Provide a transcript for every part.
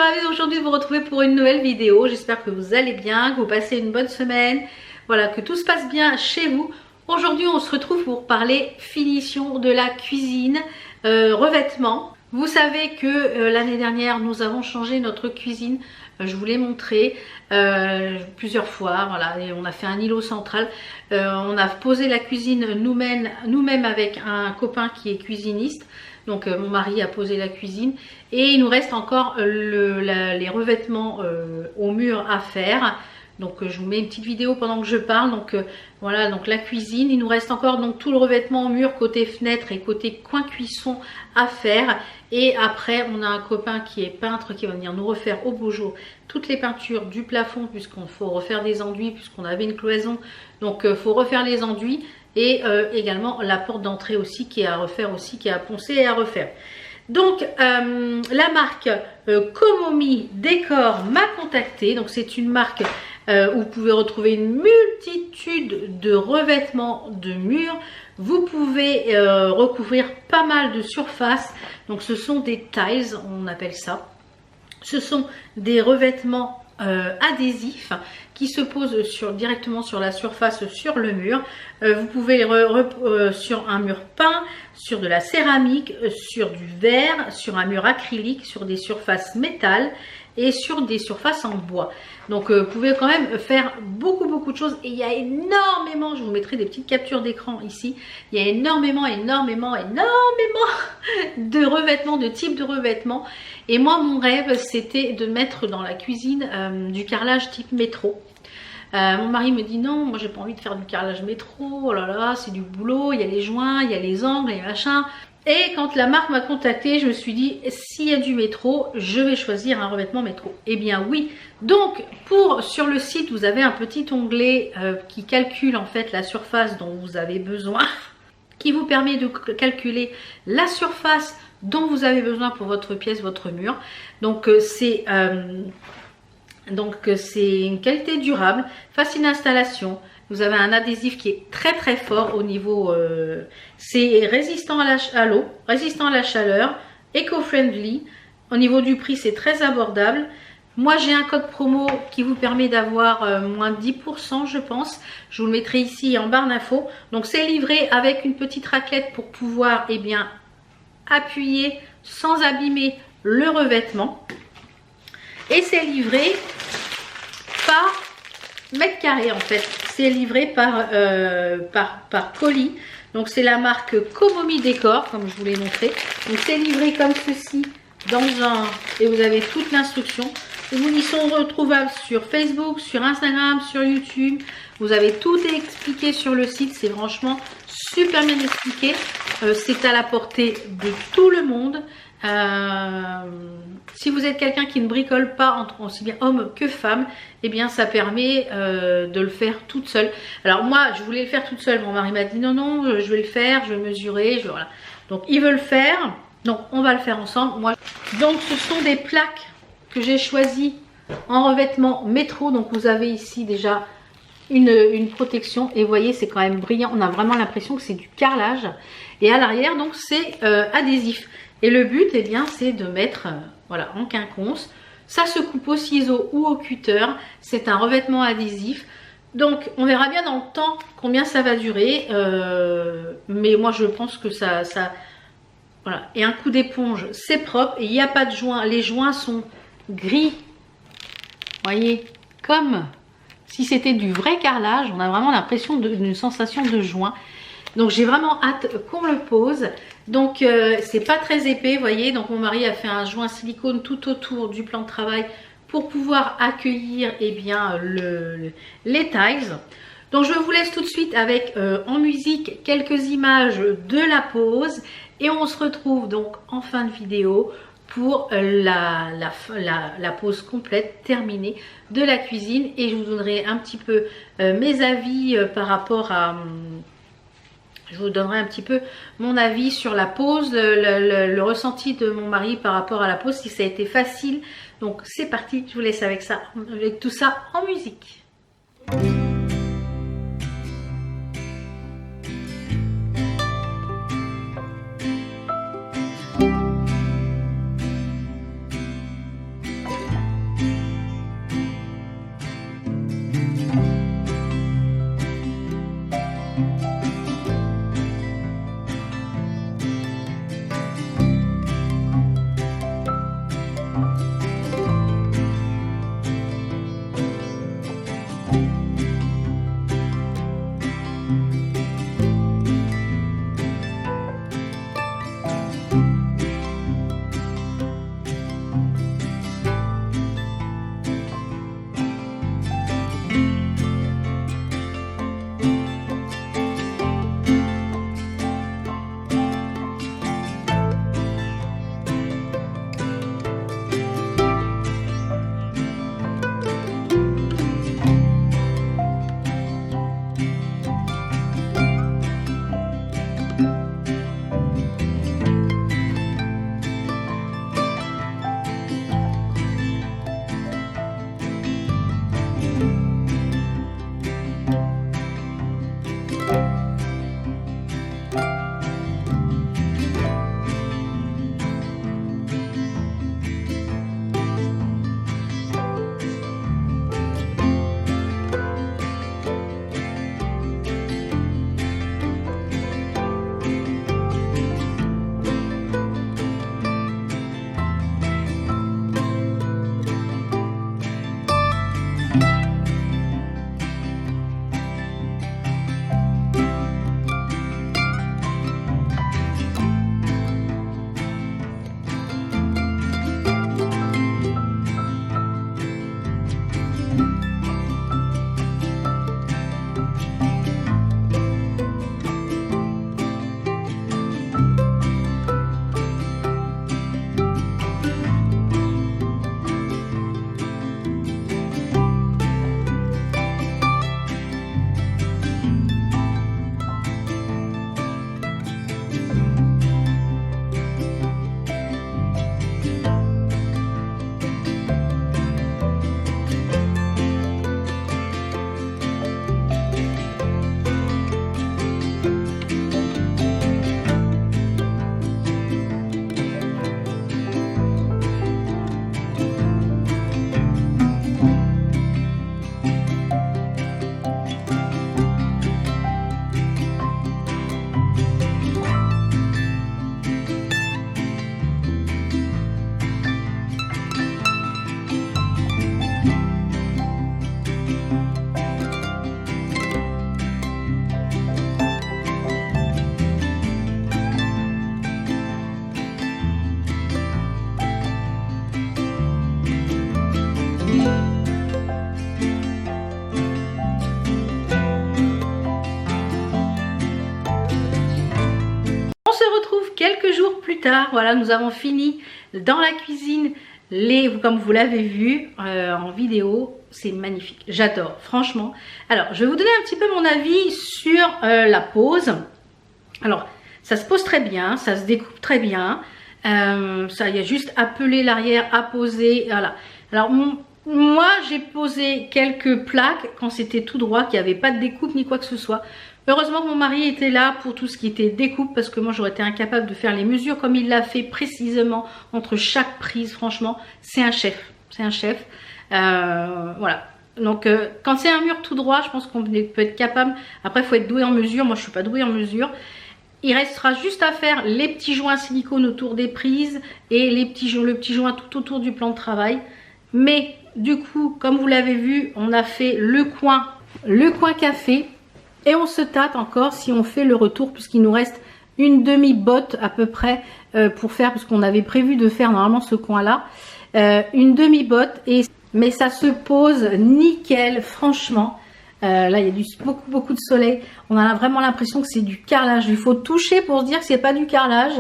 ravie aujourd'hui de vous retrouver pour une nouvelle vidéo. J'espère que vous allez bien, que vous passez une bonne semaine, voilà, que tout se passe bien chez vous. Aujourd'hui, on se retrouve pour parler finition de la cuisine, revêtement. Vous savez que l'année dernière, nous avons changé notre cuisine. Je vous l'ai montré plusieurs fois, voilà, et on a fait un îlot central. On a posé la cuisine nous-mêmes avec un copain qui est cuisiniste. Donc mon mari a posé la cuisine et il nous reste encore les revêtements au mur à faire. Donc je vous mets une petite vidéo pendant que je parle. Donc voilà, donc la cuisine, il nous reste encore donc tout le revêtement au mur côté fenêtre et côté coin cuisson à faire. Et après on a un copain qui est peintre qui va venir nous refaire au beau jour toutes les peintures du plafond, puisqu'on faut refaire des enduits, puisqu'on avait une cloison, donc faut refaire les enduits. Et également la porte d'entrée aussi qui est à refaire aussi, qui est à poncer et à refaire. Donc la marque Komomi Décor m'a contacté. Donc c'est une marque où vous pouvez retrouver une multitude de revêtements de murs. Vous pouvez recouvrir pas mal de surface. Donc ce sont des tiles, on appelle ça. Ce sont des revêtements adhésifs qui se posent directement sur la surface, sur le mur. Vous pouvez sur un mur peint, sur de la céramique, sur du verre, sur un mur acrylique, sur des surfaces métal et sur des surfaces en bois. Donc vous pouvez quand même faire beaucoup de choses, et il y a énormément, je vous mettrai des petites captures d'écran ici, il y a énormément de revêtements, de types de revêtements. Et moi mon rêve c'était de mettre dans la cuisine du carrelage type métro. Mon mari me dit non, moi j'ai pas envie de faire du carrelage métro, oh là là c'est du boulot, il y a les joints, il y a les angles, les machins. Et quand la marque m'a contacté, je me suis dit s'il y a du métro, je vais choisir un revêtement métro. Eh bien oui, donc sur le site vous avez un petit onglet qui calcule en fait la surface dont vous avez besoin, qui vous permet de calculer la surface dont vous avez besoin pour votre pièce, votre mur. Donc c'est une qualité durable, facile d'installation. Vous avez un adhésif qui est très fort au niveau, c'est résistant à l'eau, résistant à la chaleur, éco-friendly. Au niveau du prix, c'est très abordable. Moi, j'ai un code promo qui vous permet d'avoir moins 10%, je pense. Je vous le mettrai ici en barre d'infos. Donc, c'est livré avec une petite raclette pour pouvoir, eh bien, appuyer sans abîmer le revêtement. Et c'est livré par mètre carré en fait. C'est livré par colis. Donc c'est la marque Komomi Décor, comme je vous l'ai montré. Donc c'est livré comme ceci dans un... Et vous avez toute l'instruction. Ils sont retrouvables sur Facebook, sur Instagram, sur YouTube. Vous avez tout expliqué sur le site. C'est franchement super bien expliqué. C'est à la portée de tout le monde. Si vous êtes quelqu'un qui ne bricole pas entre aussi bien homme que femme, eh bien ça permet de le faire toute seule. Alors moi je voulais le faire toute seule, mon mari m'a dit non je vais le faire, je vais mesurer, voilà. Donc il veut le faire, donc on va le faire ensemble. Donc ce sont des plaques que j'ai choisies en revêtement métro. Donc vous avez ici déjà une protection et vous voyez c'est quand même brillant, on a vraiment l'impression que c'est du carrelage. Et à l'arrière donc c'est adhésif. Et le but, eh bien, c'est de mettre voilà, en quinconce. Ça se coupe au ciseau ou au cutter. C'est un revêtement adhésif. Donc, on verra bien dans le temps combien ça va durer. Mais moi, je pense que ça voilà. Et un coup d'éponge, c'est propre. Et il n'y a pas de joints. Les joints sont gris. Vous voyez, comme si c'était du vrai carrelage. On a vraiment l'impression d'une sensation de joint. Donc j'ai vraiment hâte qu'on le pose. Donc c'est pas très épais, vous voyez. Donc mon mari a fait un joint silicone tout autour du plan de travail pour pouvoir accueillir eh bien, les tiles. Donc je vous laisse tout de suite avec en musique quelques images de la pose. Et on se retrouve donc en fin de vidéo pour la pose complète, terminée de la cuisine. Et je vous donnerai un petit peu mes avis par rapport à... Je vous donnerai un petit peu mon avis sur la pose, le ressenti de mon mari par rapport à la pose, si ça a été facile. Donc c'est parti, je vous laisse avec ça, avec tout ça en musique. quelques jours plus tard. Voilà, nous avons fini dans la cuisine, comme vous l'avez vu en vidéo. C'est magnifique, j'adore, franchement. Alors, je vais vous donner un petit peu mon avis sur la pose. Alors, ça se pose très bien, ça se découpe très bien. Ça, il y a juste à peler l'arrière, à poser, voilà. Alors, moi, j'ai posé quelques plaques quand c'était tout droit, qu'il n'y avait pas de découpe ni quoi que ce soit. Heureusement que mon mari était là pour tout ce qui était découpe, parce que moi, j'aurais été incapable de faire les mesures comme il l'a fait précisément entre chaque prise. Franchement, c'est un chef, c'est un chef. Voilà, donc quand c'est un mur tout droit, je pense qu'on peut être capable. Après, il faut être doué en mesure. Moi, je suis pas douée en mesure. Il restera juste à faire les petits joints silicone autour des prises et le petit joint tout autour du plan de travail. Mais du coup, comme vous l'avez vu, on a fait le coin café et on se tâte encore si on fait le retour, puisqu'il nous reste une demi-botte à peu près pour faire, parce qu'on avait prévu de faire normalement ce coin-là, une demi-botte. Mais ça se pose nickel, franchement. Là, il y a beaucoup de soleil. On a vraiment l'impression que c'est du carrelage. Il faut toucher pour se dire que c'est pas du carrelage.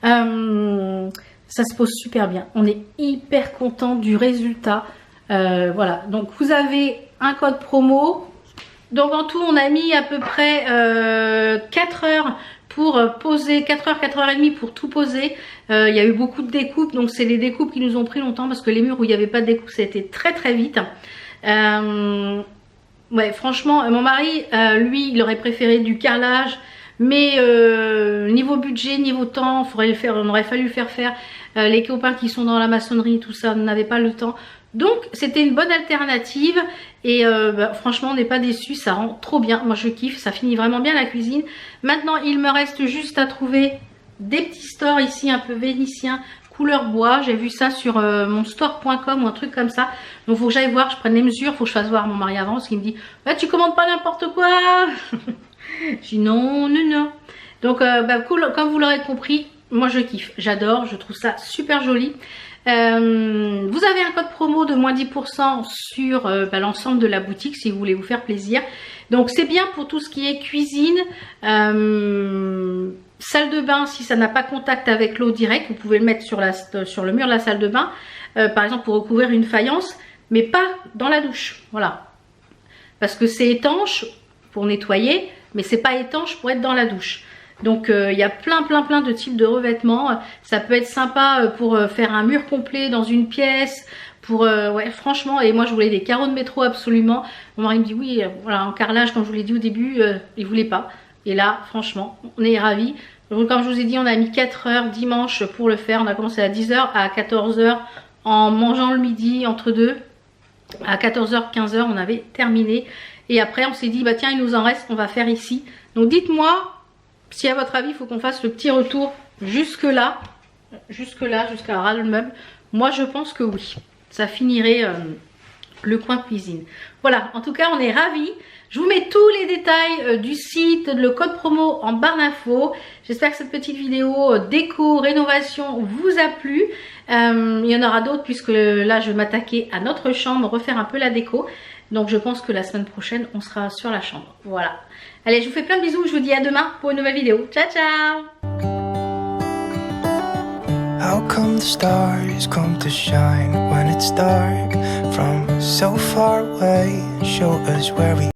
Ça se pose super bien. On est hyper content du résultat. Voilà. Donc, vous avez un code promo. Donc, en tout, on a mis à peu près 4 heures pour poser, 4 heures, 4 heures et demie pour tout poser. Il y a eu beaucoup de découpes, donc c'est les découpes qui nous ont pris longtemps, parce que les murs où il n'y avait pas de découpe, ça a été très vite. Ouais, franchement, mon mari, lui, il aurait préféré du carrelage, mais niveau budget, niveau temps, on aurait fallu faire les copains qui sont dans la maçonnerie, tout ça, n'avaient pas le temps. Donc c'était une bonne alternative et franchement on n'est pas déçus, ça rend trop bien, moi je kiffe, ça finit vraiment bien la cuisine. Maintenant il me reste juste à trouver des petits stores ici un peu vénitiens, couleur bois. J'ai vu ça sur mon store.com ou un truc comme ça. Donc il faut que j'aille voir, je prenne les mesures, il faut que je fasse voir à mon mari avant, parce qu'il me dit tu commandes pas n'importe quoi. Je dis non. Donc cool, comme vous l'aurez compris, moi je kiffe, j'adore, je trouve ça super joli. Vous avez un code promo de moins 10% sur l'ensemble de la boutique si vous voulez vous faire plaisir. Donc c'est bien pour tout ce qui est cuisine, salle de bain. Si ça n'a pas contact avec l'eau directe, vous pouvez le mettre sur le mur de la salle de bain, par exemple pour recouvrir une faïence, mais pas dans la douche. Voilà, parce que c'est étanche pour nettoyer, mais c'est pas étanche pour être dans la douche. Donc il y a plein de types de revêtements. Ça peut être sympa pour faire un mur complet dans une pièce, ouais, franchement. Et moi je voulais des carreaux de métro absolument. Mon mari me dit oui, voilà, en carrelage, comme je vous l'ai dit au début, il voulait pas. Et là franchement on est ravis. Donc comme je vous ai dit, on a mis 4 heures dimanche pour le faire. On a commencé à 10 h, à 14 h en mangeant le midi entre deux. À 14 h, 15 h on avait terminé. Et après on s'est dit bah tiens, il nous en reste, on va faire ici. Donc dites-moi si à votre avis il faut qu'on fasse le petit retour jusque là, jusqu'à ras le meuble. Moi je pense que oui, ça finirait le coin cuisine. Voilà, en tout cas on est ravis. Je vous mets tous les détails du site, le code promo en barre d'infos. J'espère que cette petite vidéo déco, rénovation vous a plu. Il y en aura d'autres, puisque là je vais m'attaquer à notre chambre, refaire un peu la déco. Donc je pense que la semaine prochaine on sera sur la chambre. Voilà. Allez, je vous fais plein de bisous, je vous dis à demain pour une nouvelle vidéo. Ciao ciao. How come the stars come to shine when it's dark from so far away and show us where we